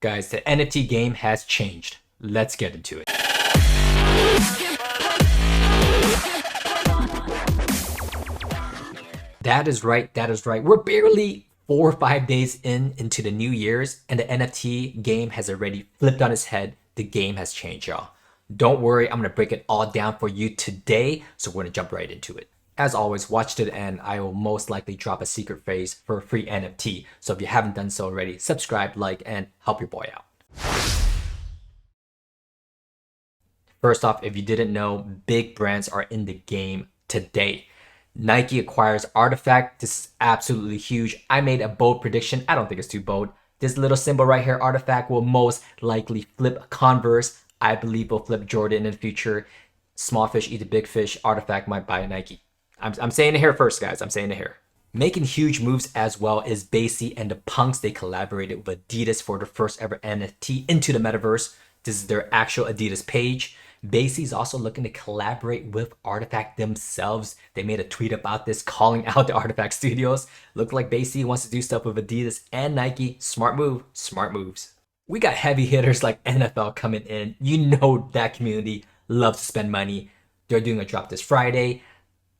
Guys, the NFT game has changed. Let's get into it. That is right, that is right. We're barely 4 or 5 days into the new year's, and the NFT game has already flipped on its head. The game has changed, y'all. Don't worry, I'm gonna break it all down for you today, so we're gonna jump right into it. As always, watch to the end. I will most likely drop a secret phrase for a free NFT. So if you haven't done so already, subscribe, like, and help your boy out. First off, if you didn't know, big brands are in the game today. Nike acquires RTFKT. This is absolutely huge. I made a bold prediction. I don't think it's too bold. This little symbol right here, RTFKT, will most likely flip Converse. I believe will flip Jordan in the future. Small fish eat the big fish. RTFKT might buy Nike. I'm saying it here first, guys. I'm saying it here. Making huge moves as well is BASE and the Punks. They collaborated with Adidas for the first ever NFT into the metaverse. This is their actual Adidas page. BASE is also looking to collaborate with RTFKT themselves. They made a tweet about this, calling out the RTFKT studios. Look like BASE wants to do stuff with Adidas and Nike. Smart move, smart moves. We got heavy hitters like NFL coming in. You know that community loves to spend money. They're doing a drop this Friday.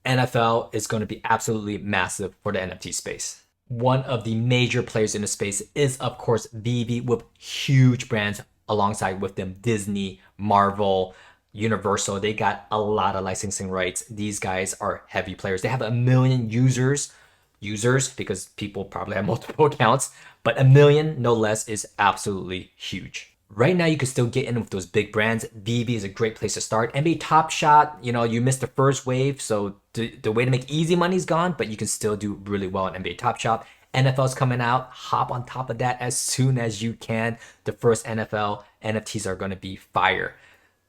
NFL is going to be absolutely massive for the NFT space. One of the major players in the space is, of course, VeVe, with huge brands alongside with them: Disney, Marvel, Universal. They got a lot of licensing rights. These guys are heavy players. They have 1 million users because people probably have multiple accounts, but 1 million no less is absolutely huge. Right now, you can still get in with those big brands. VeVe is a great place to start. NBA Top Shot, you missed the first wave, so the way to make easy money is gone, but you can still do really well in NBA Top Shot. NFL's coming out. Hop on top of that as soon as you can. The first NFL NFTs are going to be fire.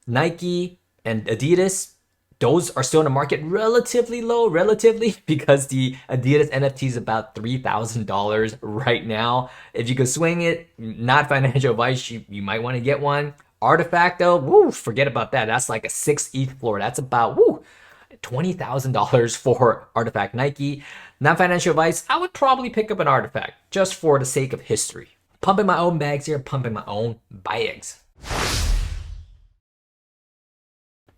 Nike and Adidas, those are still in the market relatively low, because the Adidas NFT is about $3,000 right now. If you could swing it, not financial advice, you might want to get one. RTFKT though, woo, forget about that. That's like a 6 ETH floor. That's about $20,000 for RTFKT Nike. Not financial advice, I would probably pick up an RTFKT just for the sake of history. Pumping my own bags here, pumping my own bags.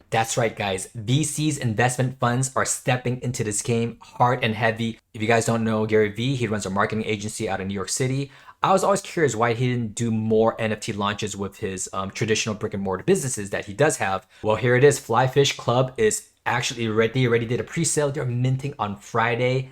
That's right, guys. VC's investment funds are stepping into this game hard and heavy. If you guys don't know Gary Vee, he runs a marketing agency out of New York City. I was always curious why he didn't do more NFT launches with his traditional brick and mortar businesses that he does have. Well, here it is. FlyFish Club is actually ready. They already did a pre-sale. They're minting on Friday.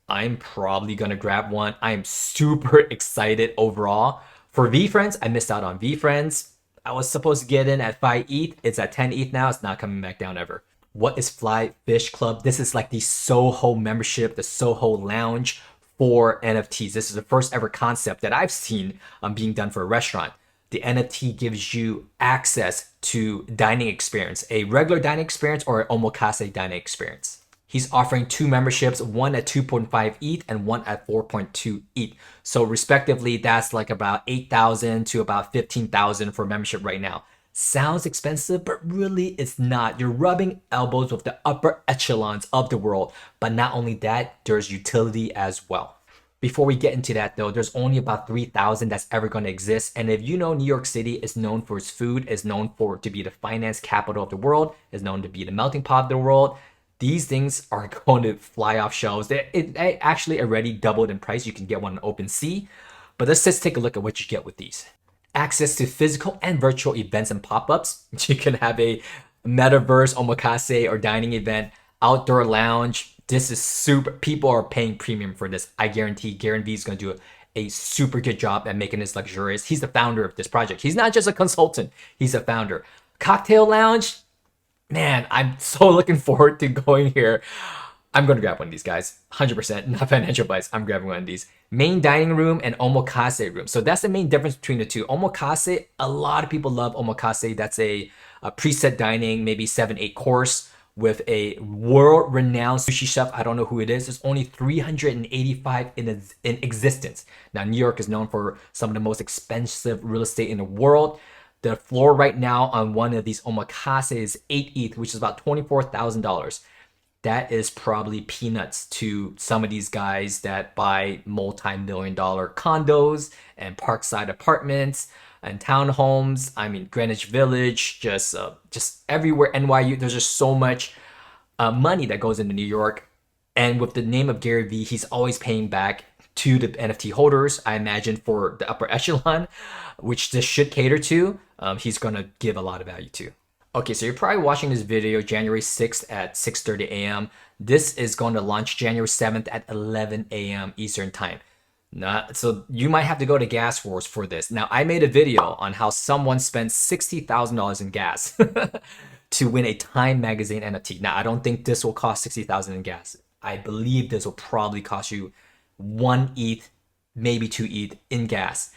I'm probably gonna grab one. I am super excited overall. For VeFriends, I missed out on VeFriends. I was supposed to get in at 5 ETH. It's at 10 ETH now. It's not coming back down ever. What is FlyFish Club? This is like the Soho membership, the Soho lounge for NFTs. This is the first ever concept that I've seen being done for a restaurant. The NFT gives you access to dining experience, a regular dining experience or an omakase dining experience. He's offering 2 memberships, one at 2.5 ETH and one at 4.2 ETH. So respectively, that's like about 8,000 to about 15,000 for membership right now. Sounds expensive, but really it's not. You're rubbing elbows with the upper echelons of the world. But not only that, there's utility as well. Before we get into that though, there's only about 3,000 that's ever going to exist. And if you know, New York City is known for its food, is known for to be the finance capital of the world, is known to be the melting pot of the world. These things are going to fly off shelves. They actually already doubled in price. You can get one on OpenSea. But let's just take a look at what you get with these. Access to physical and virtual events and pop-ups. You can have a metaverse, omakase, or dining event, outdoor lounge. This is super. People are paying premium for this. I guarantee Gary Vee is going to do a super good job at making this luxurious. He's the founder of this project. He's not just a consultant. He's a founder. Cocktail lounge. Man, I'm so looking forward to going here. I'm going to grab one of these, guys. 100%, not financial advice. I'm grabbing one of these. Main dining room and omakase room. So that's the main difference between the two. Omakase, a lot of people love omakase. That's a preset dining, maybe 7-8 course with a world-renowned sushi chef. I don't know who it is. There's only 385 in existence. Now, New York is known for some of the most expensive real estate in the world. The floor right now on one of these omakase is 8 ETH, which is about $24,000. that is probably peanuts to some of these guys that buy multi-million-dollar condos and parkside apartments and townhomes. I mean, Greenwich Village, just everywhere, NYU. There's just so much money that goes into New York. And with the name of Gary Vee, he's always paying back to the NFT holders. I imagine for the upper echelon, which this should cater to, he's going to give a lot of value to. Okay, so you're probably watching this video January 6th at 6:30 a.m. This is going to launch January 7th at 11 a.m. Eastern Time. So you might have to go to Gas Wars for this. Now, I made a video on how someone spent $60,000 in gas to win a Time Magazine NFT. Now, I don't think this will cost $60,000 in gas. I believe this will probably cost you 1 ETH, maybe 2 ETH in gas.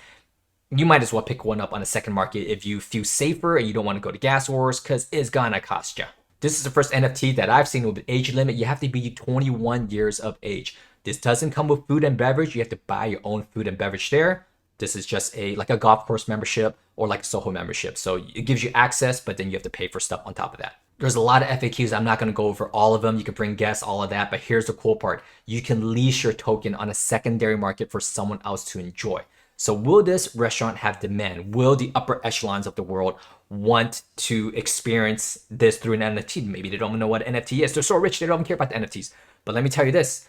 You might as well pick one up on a second market if you feel safer and you don't want to go to Gas Wars, because it's gonna cost you. This is the first NFT that I've seen with an age limit. You have to be 21 years of age. This doesn't come with food and beverage. You have to buy your own food and beverage there. This is just like a golf course membership or like a Soho membership. So it gives you access, but then you have to pay for stuff on top of that. There's a lot of FAQs. I'm not going to go over all of them. You can bring guests, all of that. But here's the cool part. You can lease your token on a secondary market for someone else to enjoy. So will this restaurant have demand? Will the upper echelons of the world want to experience this through an NFT? Maybe they don't know what an NFT is. They're so rich, they don't care about the NFTs. But let me tell you this.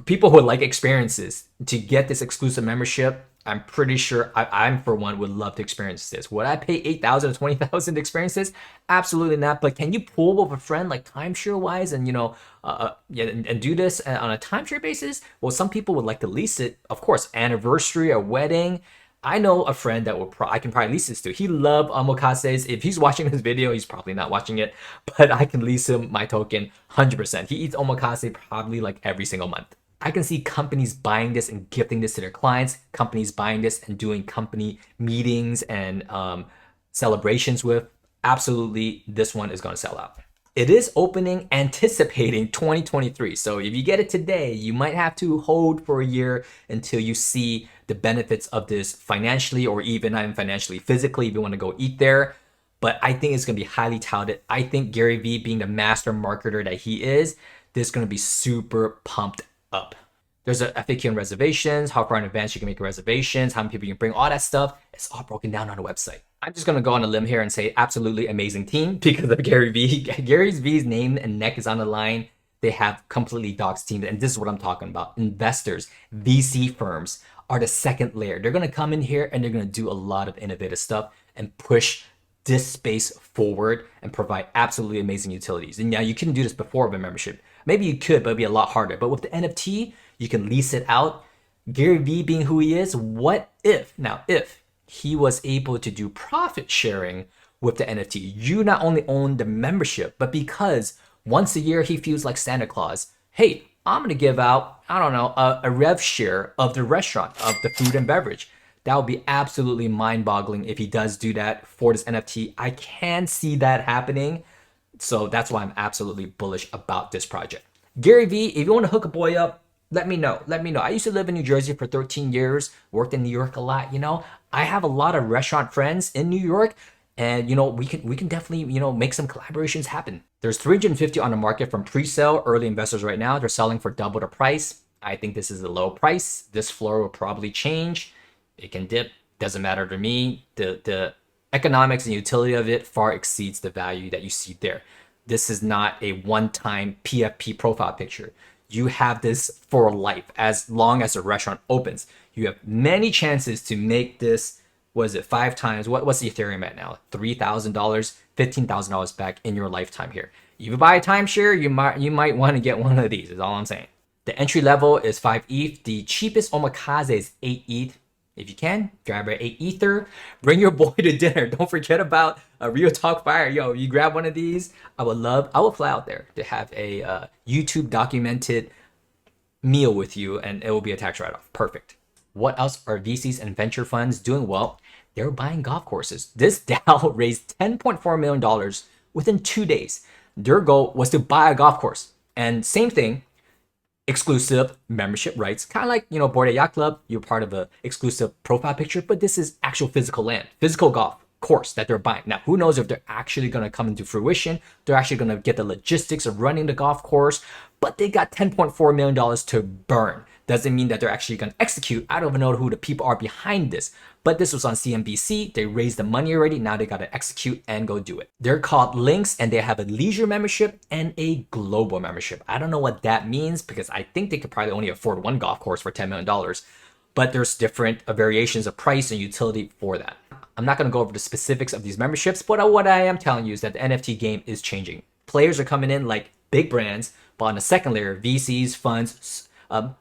People who like experiences, to get this exclusive membership, I'm pretty sure I'm for one would love to experience this. Would I pay 8,000 or 20,000 to experience this? Absolutely not. But can you pool with a friend like timeshare wise and and do this on a timeshare basis? Well, some people would like to lease it. Of course, anniversary or wedding. I know a friend that I can probably lease this to. He loves omakase. If he's watching this video, he's probably not watching it, but I can lease him my token 100%. He eats omakase probably like every single month. I can see companies buying this and gifting this to their clients, companies buying this and doing company meetings and celebrations with. Absolutely, this one is going to sell out. It is opening anticipating 2023. So if you get it today, you might have to hold for a year until you see the benefits of this financially, or even not even financially, physically, if you want to go eat there. But I think it's going to be highly touted. I think Gary Vee, being the master marketer that he is, this is going to be super pumped up. There's a FAQ on reservations, how far in advance you can make reservations, how many people you can bring, all that stuff. It's all broken down on the website. I'm just gonna go on a limb here and say absolutely amazing team because of Gary Vee. Gary Vee's name and neck is on the line. They have completely doxed team, and this is what I'm talking about. Investors, VC firms are the second layer. They're gonna come in here and they're gonna do a lot of innovative stuff and push this space forward and provide absolutely amazing utilities. And now you couldn't do this before with a membership. Maybe you could, but it'd be a lot harder. But with the NFT, you can lease it out. Gary Vee being who he is, what if he was able to do profit sharing with the NFT? You not only own the membership, but because once a year he feels like Santa Claus, hey, I'm gonna give out, I don't know, a rev share of the restaurant, of the food and beverage. That would be absolutely mind-boggling if he does do that for this NFT. I can see that happening. So that's why I'm absolutely bullish about this project. Gary Vee, if you want to hook a boy up, let me know. I used to live in New Jersey for 13 years, worked in New York a lot. I have a lot of restaurant friends in New York, and we can definitely make some collaborations happen. There's 350 on the market from pre-sale early investors right now. They're selling for double the price. I think this is a low price. This floor will probably change. It can dip. Doesn't matter to me. The economics and utility of it far exceeds the value that you see there. This is not a one-time PFP profile picture. You have this for life as long as the restaurant opens. You have many chances to make this, 5 times? What's the Ethereum at now? $3,000, $15,000 back in your lifetime here. If you buy a timeshare, you might want to get one of these, is all I'm saying. The entry level is 5 ETH. The cheapest omakase is 8 ETH. If you can, grab an 8 Ether, bring your boy to dinner. Don't forget about a Real Talk Fire. Yo, you grab one of these, I would fly out there to have a YouTube documented meal with you, and it will be a tax write-off. Perfect. What else are VCs and venture funds doing? Well, they're buying golf courses. This DAO raised $10.4 million within 2 days. Their goal was to buy a golf course. And same thing, exclusive membership rights, kind of like, Bored Ape Yacht Club. You're part of a exclusive profile picture, but this is actual physical land, physical golf. course that they're buying. Now, who knows if they're actually going to come into fruition? They're actually going to get the logistics of running the golf course, but they got $10.4 million to burn. Doesn't mean that they're actually going to execute. I don't even know who the people are behind this, but this was on CNBC. They raised the money already. Now they got to execute and go do it. They're called Links, and they have a leisure membership and a global membership. I don't know what that means because I think they could probably only afford one golf course for $10 million, but there's different variations of price and utility for that. I'm not going to go over the specifics of these memberships, but what I am telling you is that the NFT game is changing. Players are coming in like big brands, but on the second layer, VCs, funds,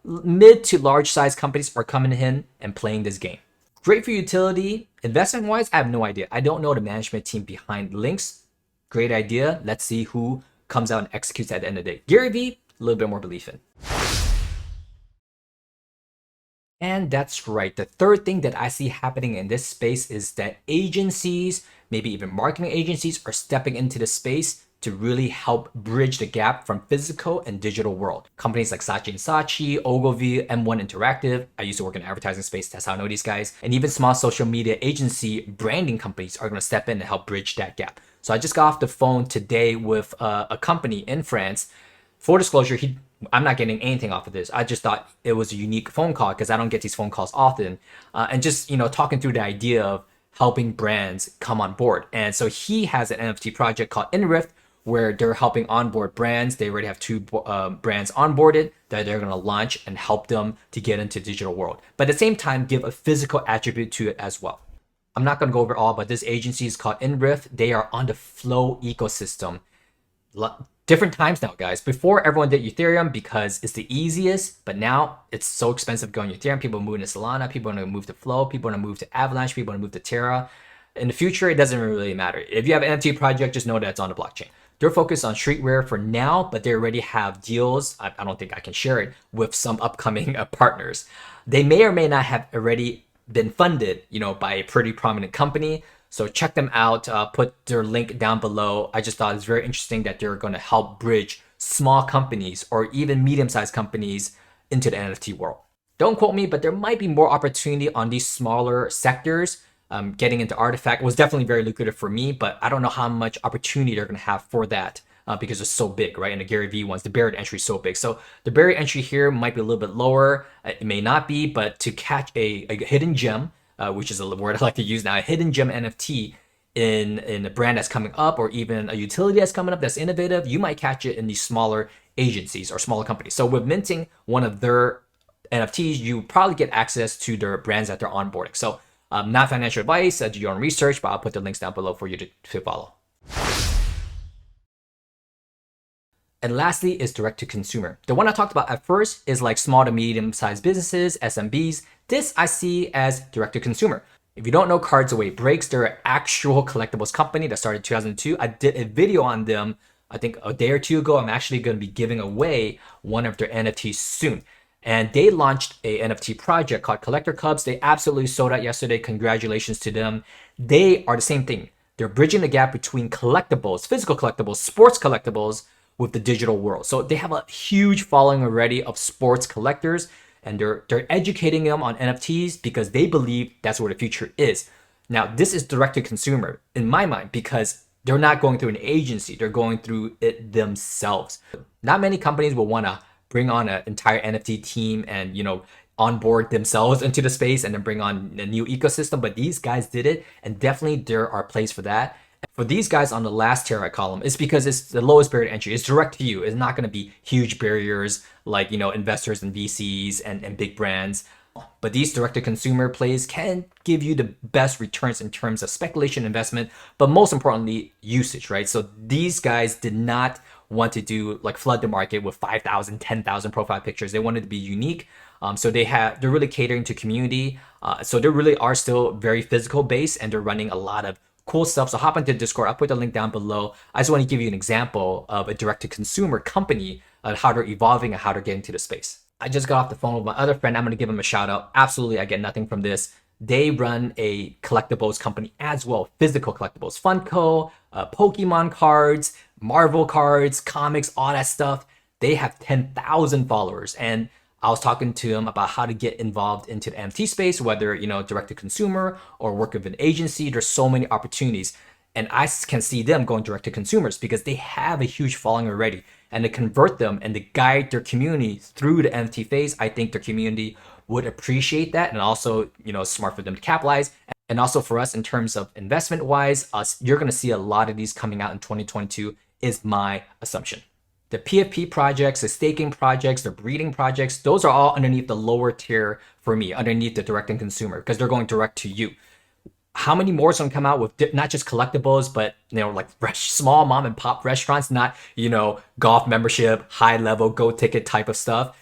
mid to large size companies are coming in and playing this game. Great for utility. Investment wise, I have no idea. I don't know the management team behind Links. Great idea. Let's see who comes out and executes at the end of the day. Gary Vee, a little bit more belief in. And that's right. The third thing that I see happening in this space is that agencies, maybe even marketing agencies, are stepping into the space to really help bridge the gap from physical and digital world. Companies like Saatchi & Saatchi, Ogilvy, M1 Interactive, I used to work in the advertising space, that's how I know these guys, and even small social media agency branding companies are gonna step in and help bridge that gap. So I just got off the phone today with a company in France. Full disclosure, I'm not getting anything off of this. I just thought it was a unique phone call because I don't get these phone calls often. And just, talking through the idea of helping brands come on board. And so he has an NFT project called INRift, where they're helping onboard brands. They already have 2 brands onboarded that they're going to launch and help them to get into the digital world. But at the same time, give a physical attribute to it as well. I'm not going to go over all, but this agency is called INRift. They are on the Flow ecosystem. Different times now, guys. Before, everyone did Ethereum because it's the easiest, but now it's so expensive going Ethereum. People are moving to Solana, people are going to move to Flow, people are going to move to Avalanche, people are going to move to Terra. In the future, it doesn't really matter. If you have an NFT project, just know that it's on the blockchain. They're focused on streetwear for now, but they already have deals, I don't think I can share it, with some upcoming partners. They may or may not have already been funded, by a pretty prominent company. So check them out, put their link down below. I just thought it's very interesting that they're going to help bridge small companies or even medium-sized companies into the NFT world. Don't quote me, but there might be more opportunity on these smaller sectors. Getting into Artifact was definitely very lucrative for me, but I don't know how much opportunity they're going to have for that because it's so big, right? And the Gary Vee ones, the barrier to entry is so big. So the barrier to entry here might be a little bit lower. It may not be, but to catch a hidden gem, which is a word I like to use now, a hidden gem NFT in a brand that's coming up or even a utility that's coming up that's innovative, you might catch it in these smaller agencies or smaller companies. So with minting one of their NFTs, you probably get access to their brands that they're onboarding. So not financial advice, do your own research, but I'll put the links down below for you to follow. And lastly is direct to consumer. The one I talked about at first is like small to medium sized businesses, SMBs. This I see as direct to consumer. If you don't know Cards Away Breaks, they're an actual collectibles company that started in 2002. I did a video on them, I think a day or two ago. I'm actually going to be giving away one of their NFTs soon. And they launched a NFT project called Collector Cubs. They absolutely sold out yesterday. Congratulations to them. They are the same thing. They're bridging the gap between collectibles, physical collectibles, sports collectibles with the digital world. So they have a huge following already of sports collectors, and they're educating them on NFTs because they believe that's where the future is. Now, this is direct to consumer in my mind because they're not going through an agency. They're going through it themselves. Not many companies will want to bring on an entire NFT team and, onboard themselves into the space and then bring on a new ecosystem. But these guys did it, and definitely there are plays for that. For these guys on the last tier I call them, it's because it's the lowest barrier to entry. It's direct to you. It's not going to be huge barriers like, investors and VCs and big brands. But these direct to consumer plays can give you the best returns in terms of speculation investment, but most importantly, usage, right? So these guys did not want to do like flood the market with 5,000, 10,000 profile pictures. They wanted to be unique. So they're really catering to community. So they really are still very physical based, and they're running a lot of cool stuff. So hop into Discord. I'll put the link down below. I just want to give you an example of a direct to consumer company, how they're evolving and how they're getting to the space. I just got off the phone with my other friend. I'm going to give him a shout out. Absolutely, I get nothing from this. They run a collectibles company as well, physical collectibles, Funko, Pokemon cards, Marvel cards, comics, all that stuff. They have 10,000 followers, and I was talking to him about how to get involved into the NFT space, whether, direct to consumer or work with an agency. There's so many opportunities. And I can see them going direct to consumers because they have a huge following already. And to convert them and to guide their community through the NFT phase, I think their community would appreciate that. And also, smart for them to capitalize. And also for us in terms of investment wise, you're going to see a lot of these coming out in 2022 is my assumption. The PFP projects, the staking projects, the breeding projects, those are all underneath the lower tier for me, underneath the direct and consumer, because they're going direct to you. How many more is going to come out with not just collectibles, but like small mom and pop restaurants, not golf membership, high level go ticket type of stuff.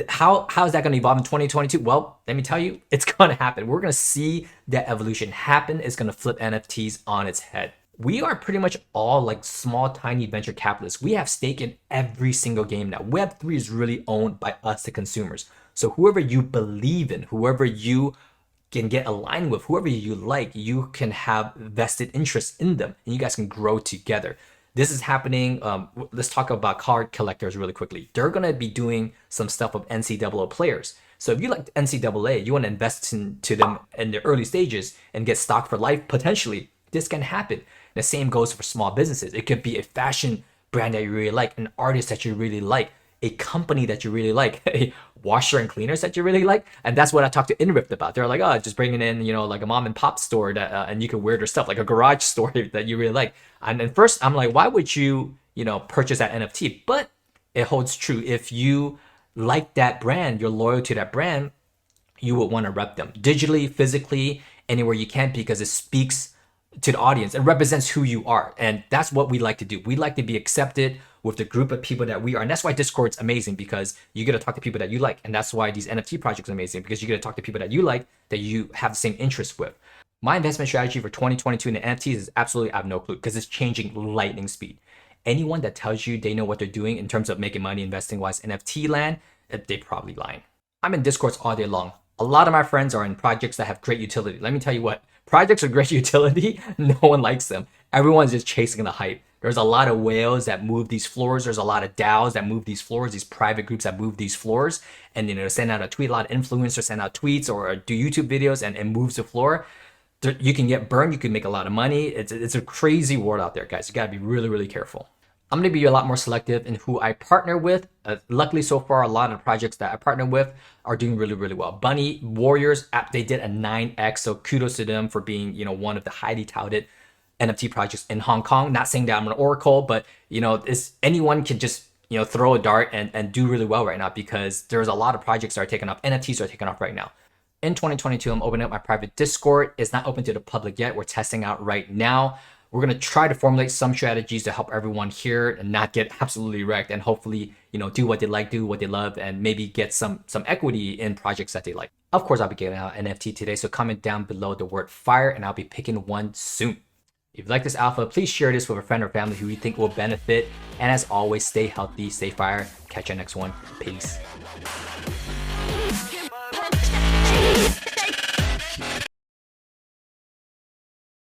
How is that going to evolve in 2022? Well, let me tell you, it's going to happen. We're going to see that evolution happen. It's going to flip NFTs on its head. We are pretty much all like small, tiny venture capitalists. We have stake in every single game now. Web3 is really owned by us, the consumers. So whoever you believe in, whoever you can get aligned with, whoever you like, you can have vested interest in them and you guys can grow together. This is happening. Let's talk about card collectors really quickly. They're going to be doing some stuff with NCAA players. So if you like NCAA, you want to invest into them in the early stages and get stock for life, potentially, this can happen. The same goes for small businesses. It could be a fashion brand that you really like, an artist that you really like, a company that you really like, a washer and cleaners that you really like. And that's what I talked to INRift about. They're like, oh, just bringing in, like a mom and pop store that, and you can wear their stuff, like a garage store that you really like. And at first I'm like, why would you, purchase that NFT? But it holds true. If you like that brand, you're loyal to that brand, you would want to rep them digitally, physically, anywhere you can, because it speaks to the audience. It represents who you are. And that's what we like to do. We like to be accepted with the group of people that we are. And that's why Discord's amazing, because you get to talk to people that you like. And that's why these NFT projects are amazing, because you get to talk to people that you like, that you have the same interests with. My investment strategy for 2022 in the NFTs is absolutely, I have no clue, because it's changing lightning speed. Anyone that tells you they know what they're doing in terms of making money investing wise NFT land, they probably lying. I'm in Discords all day long. A lot of my friends are in projects that have great utility. Let me tell you what, projects with great utility, no one likes them. Everyone's just chasing the hype. There's a lot of whales that move these floors. There's a lot of DAOs that move these floors, these private groups that move these floors. And, send out a tweet, a lot of influencers send out tweets or do YouTube videos and it moves the floor. You can get burned. You can make a lot of money. It's a crazy world out there, guys. You got to be really, really careful. I'm going to be a lot more selective in who I partner with. Luckily, so far, a lot of the projects that I partner with are doing really, really well. Bunny Warriors app, they did a 9x. So kudos to them for being, one of the highly touted NFT projects in Hong Kong. Not saying that I'm an oracle, but, anyone can just, throw a dart and do really well right now, because there's a lot of projects that are taking off. NFTs are taking off right now. In 2022, I'm opening up my private Discord. It's not open to the public yet. We're testing out right now. We're going to try to formulate some strategies to help everyone here and not get absolutely wrecked, and hopefully, do what they like, do what they love, and maybe get some equity in projects that they like. Of course, I'll be giving out NFT today, so comment down below the word fire and I'll be picking one soon. If you like this alpha, please share this with a friend or family who you think will benefit. And as always, stay healthy, stay fire. Catch you next one. Peace.